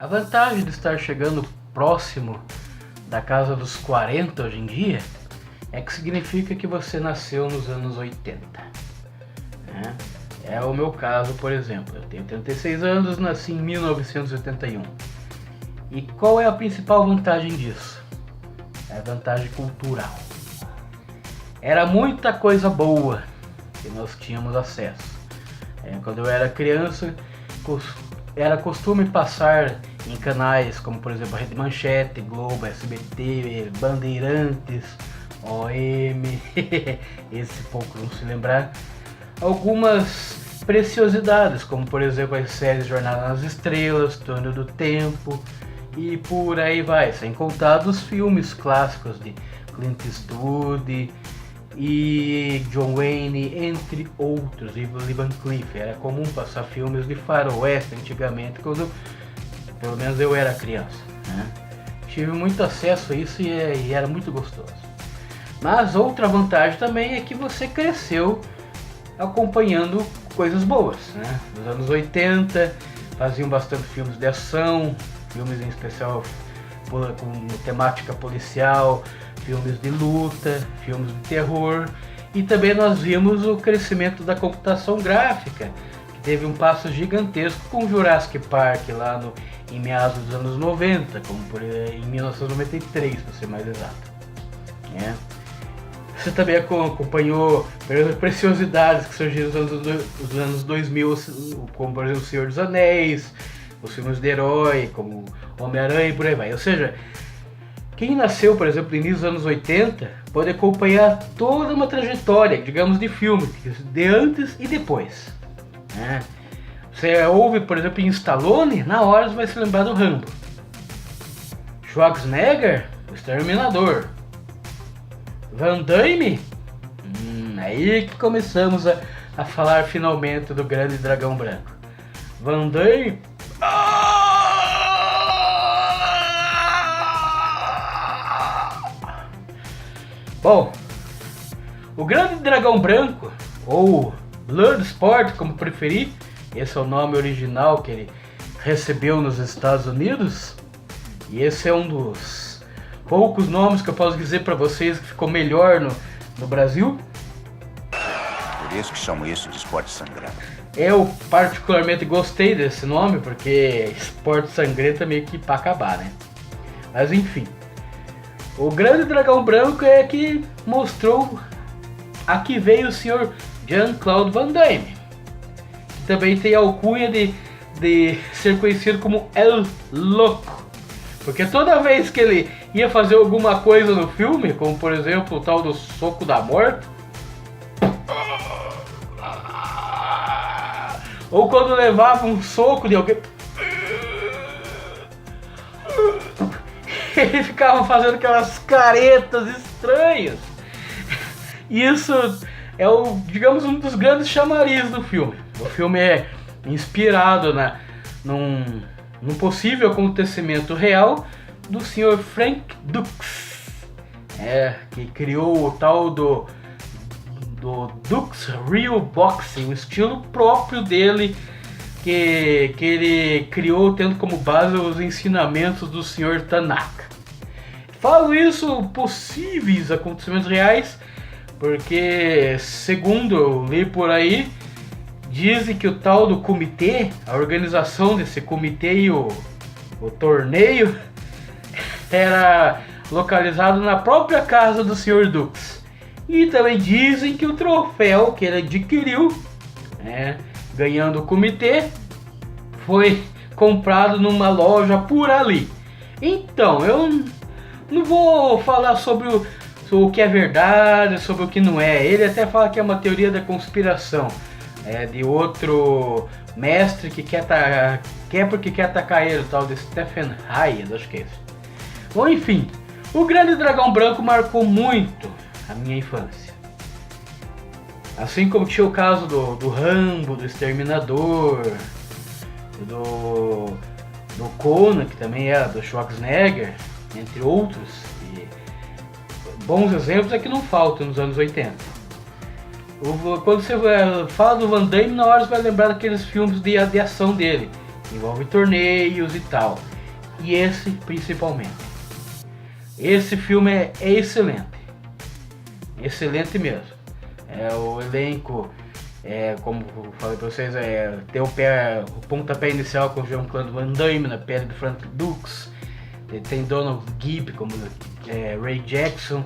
A vantagem de estar chegando próximo da casa dos 40 hoje em dia é que significa que você nasceu nos anos 80. Né? É o meu caso, por exemplo. Eu tenho 36 anos, nasci em 1981. E qual é a principal vantagem disso? É a vantagem cultural. Era muita coisa boa que nós tínhamos acesso. Quando eu era criança, era costume passar em canais como, por exemplo, a Rede Manchete, Globo, SBT, Bandeirantes, OM, esse pouco não se lembrar, algumas preciosidades, como por exemplo as séries Jornada nas Estrelas, Túnel do Tempo e por aí vai, sem contar dos filmes clássicos de Clint Eastwood e John Wayne, entre outros, e Lee Van Cleef. Era comum passar filmes de faroeste antigamente, quando pelo menos eu era criança, né? Tive muito acesso a isso e era muito gostoso. Mas outra vantagem também é que você cresceu acompanhando coisas boas, né? Nos anos 80 faziam bastante filmes de ação, filmes em especial com temática policial, filmes de luta, filmes de terror, e também nós vimos o crescimento da computação gráfica, que teve um passo gigantesco com Jurassic Park lá em meados dos anos 90, como em 1993, para ser mais exato. Você também acompanhou preciosidades que surgiram nos anos 2000, como por exemplo O Senhor dos Anéis, os filmes de herói, como Homem-Aranha e por aí vai. Ou seja, quem nasceu, por exemplo, no início dos anos 80, pode acompanhar toda uma trajetória, digamos, de filme, de antes e depois. Você ouve, por exemplo, em Stallone, na hora você vai se lembrar do Rambo. Schwarzenegger, o Exterminador. Van Damme, aí que começamos a falar finalmente do Grande Dragão Branco. Van Damme... Bom, o Grande Dragão Branco, ou Bloodsport, como preferir, esse é o nome original que ele recebeu nos Estados Unidos, e esse é um dos poucos nomes que eu posso dizer para vocês que ficou melhor no Brasil. Por isso que chamam isso de esporte sangrento. Eu particularmente gostei desse nome, porque esporte sangrento é meio que para acabar, né? Mas enfim. O Grande Dragão Branco é que mostrou a que veio o Sr. Jean-Claude Van Damme. Que também tem a alcunha de ser conhecido como El Louco. Porque toda vez que ele ia fazer alguma coisa no filme, como por exemplo o tal do Soco da Morte, ou quando levava um soco de alguém, ele ficava fazendo aquelas caretas estranhas. Isso é digamos, um dos grandes chamariz do filme. O filme é inspirado num possível acontecimento real do Sr. Frank Dux, que criou o tal do Dux Real Boxing, o estilo próprio dele, que ele criou tendo como base os ensinamentos do Sr. Tanaka. Falo isso, possíveis acontecimentos reais, porque segundo eu li por aí, dizem que o tal do comitê, a organização desse comitê e o torneio era localizado na própria casa do Sr. Dux. E também dizem que o troféu que ele adquiriu, ganhando o comitê, foi comprado numa loja por ali. Então, eu não vou falar sobre o que é verdade, sobre o que não é. Ele até fala que é uma teoria da conspiração, de outro mestre que quer porque quer atacar ele, o tal de Stephen Hayes, acho que é isso. Bom, enfim, o Grande Dragão Branco marcou muito a minha infância. Assim como tinha o caso do Rambo, do Exterminador, do Conan, que também era do Schwarzenegger, entre outros. E bons exemplos é que não faltam nos anos 80. Quando você fala do Van Damme, na hora você vai lembrar daqueles filmes de ação dele. Envolve torneios e tal. e esse principalmente. Esse filme é excelente. Excelente mesmo. O elenco, como eu falei pra vocês, tem o pontapé inicial com o Jean-Claude Van Damme na pele do Frank Dux. Tem Donald Gibb como Ray Jackson.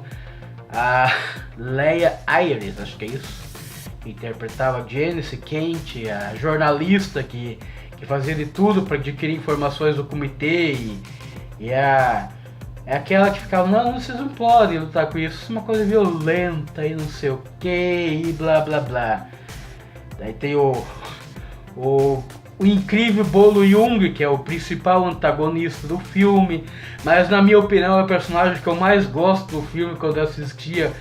A Leia Ayres, acho que é isso, que interpretava Janice Kent, a jornalista que fazia de tudo para adquirir informações do comitê, e é aquela que ficava, não, vocês não podem lutar com isso é uma coisa violenta e não sei o que, e blá blá blá. Daí tem o incrível Bolo Yeung, que é o principal antagonista do filme, mas na minha opinião é o personagem que eu mais gosto do filme quando eu assistia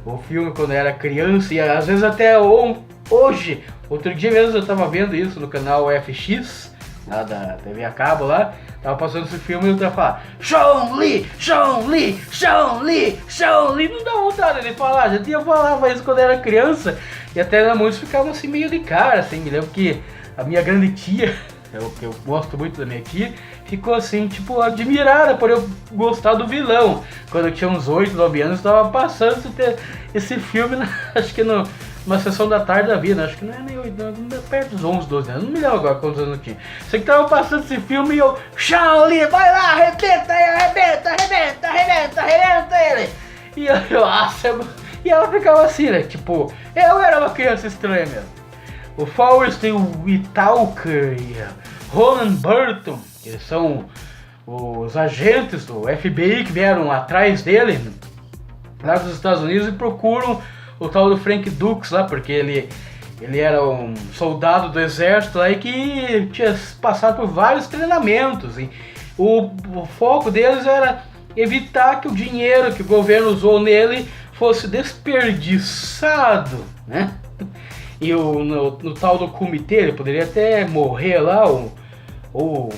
o filme quando eu era criança, e às vezes até hoje. Outro dia mesmo eu tava vendo isso no canal FX, lá da TV a cabo lá, tava passando esse filme e eu tava falando Chun Li, Chun Li, Chun Li, Chun Li, não dá vontade de falar, já tinha falado isso quando eu era criança, e até muitos ficavam assim meio de cara, assim, me lembro que a minha grande tia, eu gosto muito da minha tia, ficou assim, tipo, admirada por eu gostar do vilão. Quando eu tinha uns 8, 9 anos, eu estava passando esse filme, acho que numa sessão da tarde da vida, acho que não é nem 8, não, perto dos 11, 12 anos, não me lembro agora quantos anos eu tinha. Sei que tava passando esse filme e eu, Shaolin, vai lá, arrebenta ele. E e ela ficava assim, né, tipo, eu era uma criança estranha mesmo. O Forrest Whitaker e Roland Burton, que eles são os agentes do FBI que vieram atrás dele lá dos Estados Unidos e procuram o tal do Frank Dux lá, porque ele era um soldado do exército lá e que tinha passado por vários treinamentos. E o foco deles era evitar que o dinheiro que o governo usou nele fosse desperdiçado, né? E no tal do comitê ele poderia até morrer lá ou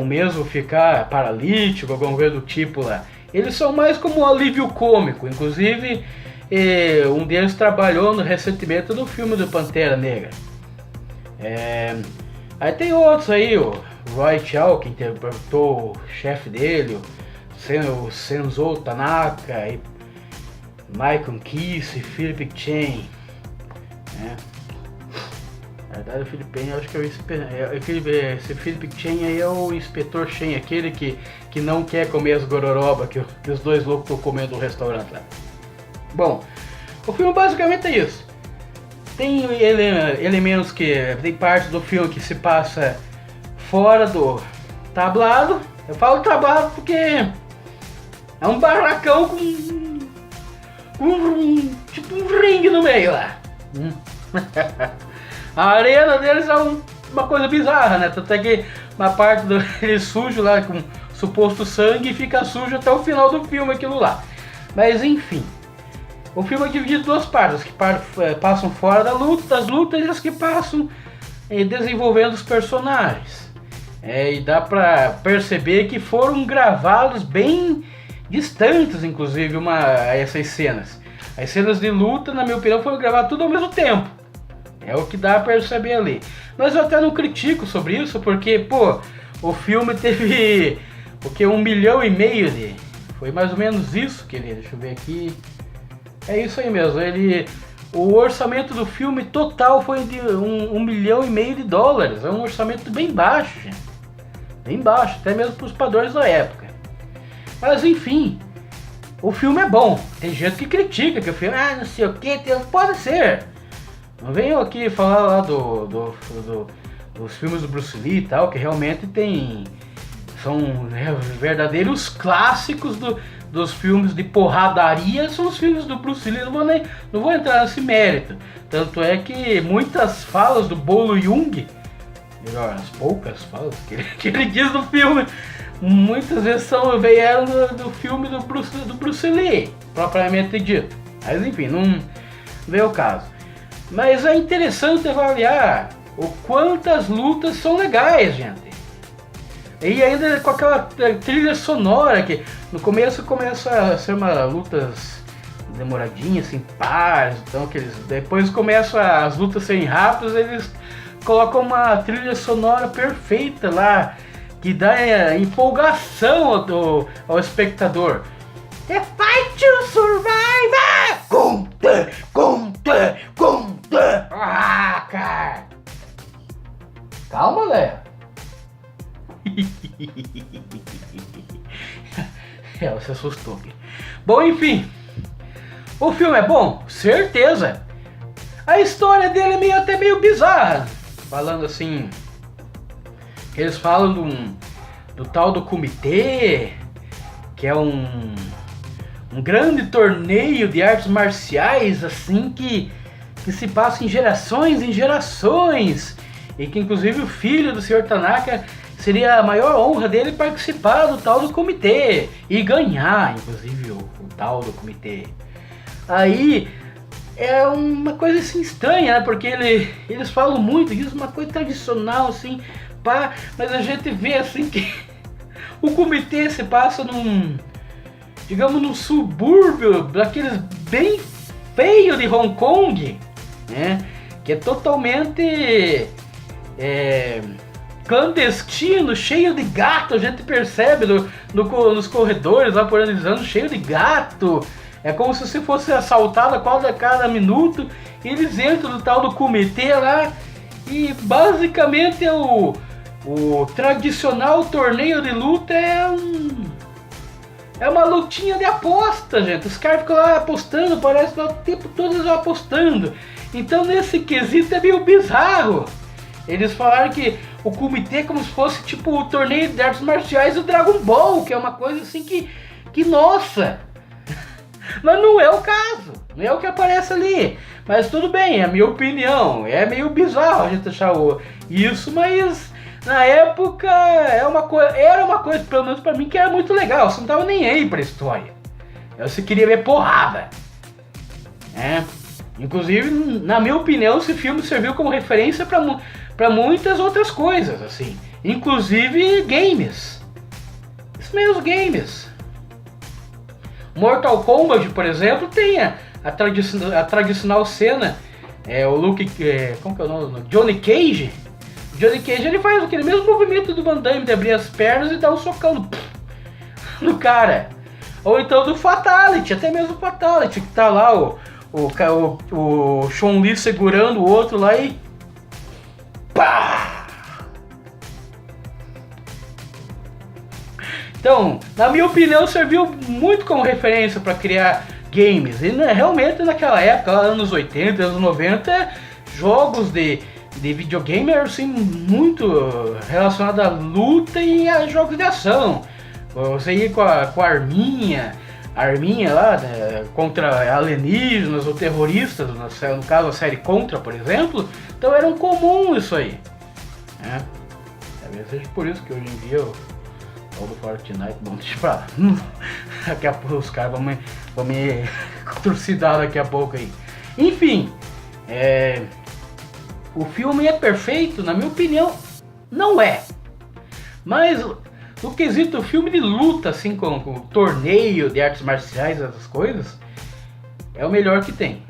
mesmo ficar paralítico, alguma coisa do tipo lá. Eles são mais como um alívio cômico. Inclusive, um deles trabalhou recentemente no filme do Pantera Negra. Aí tem outros aí, o Roy Chow, que interpretou o chefe dele, o Senzo Tanaka, e Michael Keith, Philip Chen. Na verdade, o Philip Chen, eu acho que esse Philip Chen aí é o inspetor Chen, aquele que não quer comer as gororoba que os dois loucos estão comendo no restaurante lá. Bom, o filme basicamente é isso. Tem elementos tem partes do filme que se passa fora do tablado. Eu falo tablado porque é um barracão com tipo um ringue no meio lá. A arena deles é uma coisa bizarra, né? Tanto é que uma parte ele sujo lá com suposto sangue e fica sujo até o final do filme aquilo lá. Mas enfim, o filme é dividido em duas partes, que passam fora das lutas e as que passam desenvolvendo os personagens. E dá pra perceber que foram gravados bem distantes, inclusive, essas cenas. As cenas de luta, na minha opinião, foram gravadas tudo ao mesmo tempo. É o que dá pra perceber ali. Mas eu até não critico sobre isso, porque, pô, o filme teve, 1,5 milhão foi mais ou menos isso que ele, deixa eu ver aqui. É isso aí mesmo, o orçamento do filme total foi de $1,5 milhão. É um orçamento bem baixo, gente. Bem baixo, até mesmo para os padrões da época. Mas enfim, o filme é bom. Tem gente que critica que o filme, não sei o que, pode ser. Não venho aqui falar lá dos filmes do Bruce Lee e tal, que realmente são verdadeiros clássicos dos filmes de porradaria, são os filmes do Bruce Lee, não vou entrar nesse mérito. Tanto é que muitas falas do Bolo Yeung, melhor, as poucas falas que ele diz no filme, muitas vezes vieram do filme do Bruce Lee, propriamente dito. Mas enfim, não veio o caso. Mas é interessante avaliar o quanto as lutas são legais, gente. E ainda com aquela trilha sonora que no começo começa a ser uma lutas demoradinhas, assim, pares, então depois começam as lutas serem rápidas, eles colocam uma trilha sonora perfeita lá, que dá empolgação ao espectador. The Fight to Survive! Conta! Ah, cara! Calma, Léo. Ela se assustou. Bom, enfim. O filme é bom? Certeza. A história dele é até meio bizarra. Falando assim... Eles falam do tal do comitê, que é um grande torneio de artes marciais, assim, que se passa em gerações, e que inclusive o filho do Sr. Tanaka seria a maior honra dele participar do tal do comitê e ganhar, inclusive, o tal do comitê. Aí é uma coisa assim estranha, né? Porque eles falam muito disso, uma coisa tradicional, assim, pá, mas a gente vê assim que o comitê se passa digamos, num subúrbio daqueles bem feio de Hong Kong, né? Que é totalmente clandestino, cheio de gato. A gente percebe nos corredores lá por anos, cheio de gato. É como se você fosse assaltado a cada minuto. E eles entram no tal do comitê lá e basicamente o tradicional torneio de luta é uma lutinha de aposta, gente. Os caras ficam lá apostando, parece que o tempo todo eles vão apostando. Então nesse quesito é meio bizarro. Eles falaram que o comitê é como se fosse tipo o torneio de artes marciais do Dragon Ball, que é uma coisa assim que nossa. Mas não é o caso, não é o que aparece ali. Mas tudo bem, é a minha opinião. É meio bizarro a gente achar isso, mas na época era uma coisa, pelo menos pra mim, que era muito legal. Você não tava nem aí pra história. Você queria ver porrada. Inclusive, na minha opinião, esse filme serviu como referência pra muitas outras coisas, assim. Inclusive games. Isso mesmo, games. Mortal Kombat, por exemplo, tem a tradicional cena. O Luke... como que é o nome? Johnny Cage. Johnny Cage, ele faz aquele mesmo movimento do Van Damme de abrir as pernas e dar um socão no cara. Ou então do Fatality, até mesmo o Fatality, que tá lá o Chun-Li segurando o outro lá e... pá! Então, na minha opinião, serviu muito como referência para criar games. E realmente naquela época, anos 80, anos 90, jogos de videogame eram assim, muito relacionados à luta e a jogos de ação. Você ia com a arminha lá, né, contra alienígenas ou terroristas, no caso a série Contra, por exemplo. Então era comum isso aí. Talvez seja por isso que hoje em dia o do Fortnite, bom, deixa pra lá. Daqui a pouco os caras vão me trucidar daqui a pouco aí. Enfim, o filme é perfeito? Na minha opinião, não é. Mas no quesito filme de luta, assim, com torneio de artes marciais, essas coisas, é o melhor que tem.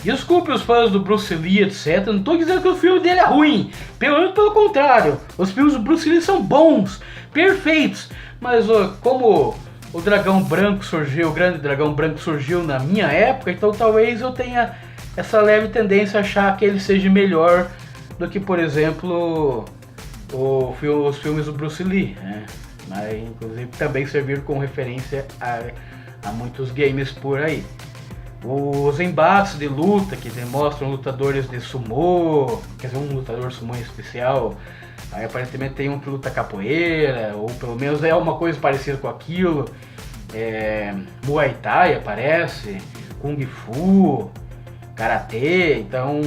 Desculpe os fãs do Bruce Lee, etc. Não estou dizendo que o filme dele é ruim. Pelo contrário, os filmes do Bruce Lee são bons, perfeitos. Mas como o Dragão Branco surgiu, o Grande Dragão Branco surgiu na minha época, então talvez eu tenha essa leve tendência a achar que ele seja melhor do que, por exemplo, os filmes do Bruce Lee, né? Mas inclusive também serviram como referência a muitos games por aí. Os embates de luta que demonstram lutadores de sumô, quer dizer, um lutador sumô em especial, aí aparentemente tem um que luta capoeira, ou pelo menos é uma coisa parecida com aquilo. Muay Thai aparece, Kung Fu, Karatê, então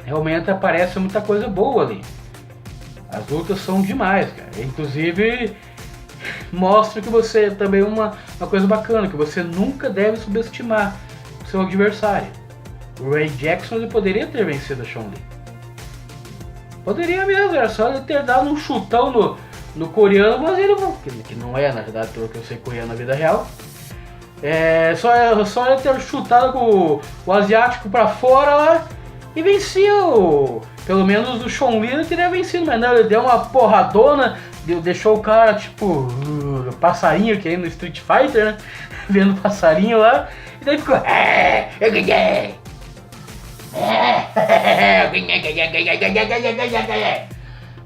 realmente aparece muita coisa boa ali. As lutas são demais, cara. Inclusive mostra que você também uma coisa bacana, que você nunca deve subestimar o seu adversário. O Ray Jackson, ele poderia ter vencido a Chun-Li. Poderia mesmo, era só ele ter dado um chutão no coreano, mas ele que não é, na verdade, pelo que eu sei, coreano na vida real. Só ele ter chutado com o asiático pra fora lá e venceu. Pelo menos o Chun-Li ele teria vencido, mas não, ele deu uma porradona deixou o cara, tipo, passarinho que aí no Street Fighter, né? Vendo passarinho lá. E daí ficou... eu ganhei!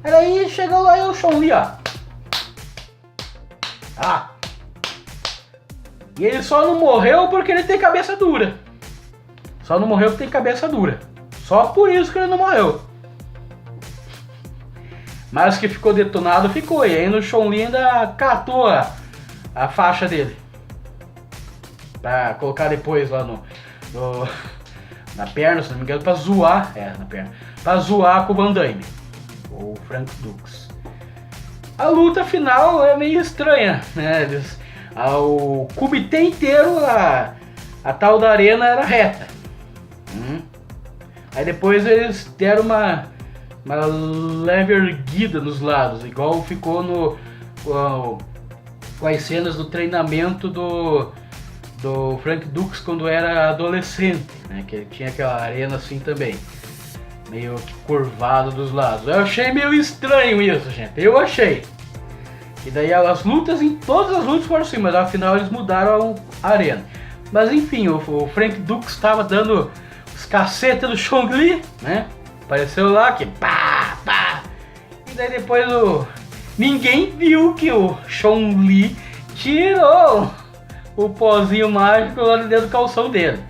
Aí chegou lá e o Chun-Li, ó. E ele só não morreu porque ele tem cabeça dura. Só não morreu porque tem cabeça dura. Só por isso que ele não morreu. Mas que ficou detonado, ficou. E aí no Chun-Li ainda catou a faixa dele. Pra colocar depois lá na perna, se não me engano, pra zoar. Na perna. Pra zoar com o Van Damme. Ou Frank Dux. A luta final é meio estranha, né? O comitê inteiro, a tal da arena era reta. Aí depois eles deram uma leve erguida nos lados, igual ficou com as cenas do treinamento do Frank Dux quando era adolescente, né? Que ele tinha aquela arena assim também, meio que curvado dos lados. Eu achei meio estranho isso, gente. Eu achei. E daí as lutas, em todas as lutas foram assim, mas afinal eles mudaram a arena. Mas enfim, o Frank Dux estava dando os cacetes do Chun-Li, né? Apareceu lá que pá, pá. E daí depois ninguém viu que o Chun-Li tirou o pozinho mágico lá dentro do calção dele.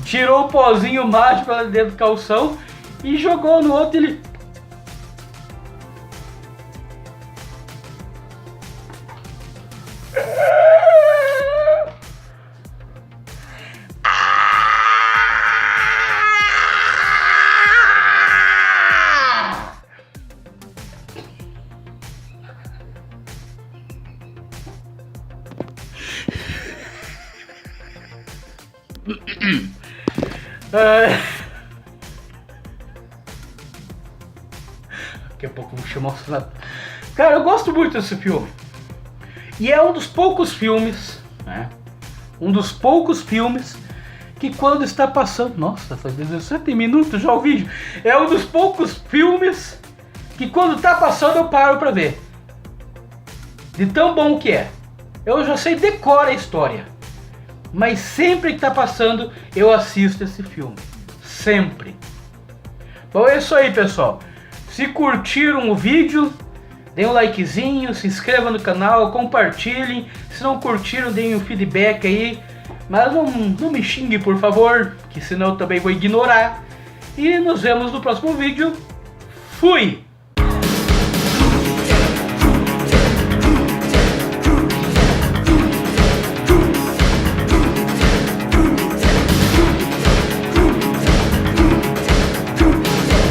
Tirou o pozinho mágico lá dentro do calção e jogou no outro. Ele... Daqui a pouco vou chamar o... Cara, eu gosto muito desse filme. E é um dos poucos filmes, né? Um dos poucos filmes que quando está passando... Nossa, faz 17 minutos já o vídeo. É um dos poucos filmes que quando está passando eu paro pra ver. De tão bom que é. Eu já sei decora a história. Mas sempre que tá passando, eu assisto esse filme. Sempre. Bom, é isso aí, pessoal. Se curtiram o vídeo, deem um likezinho, se inscrevam no canal, compartilhem. Se não curtiram, deem um feedback aí. Mas não me xingue, por favor, que senão eu também vou ignorar. E nos vemos no próximo vídeo. Fui!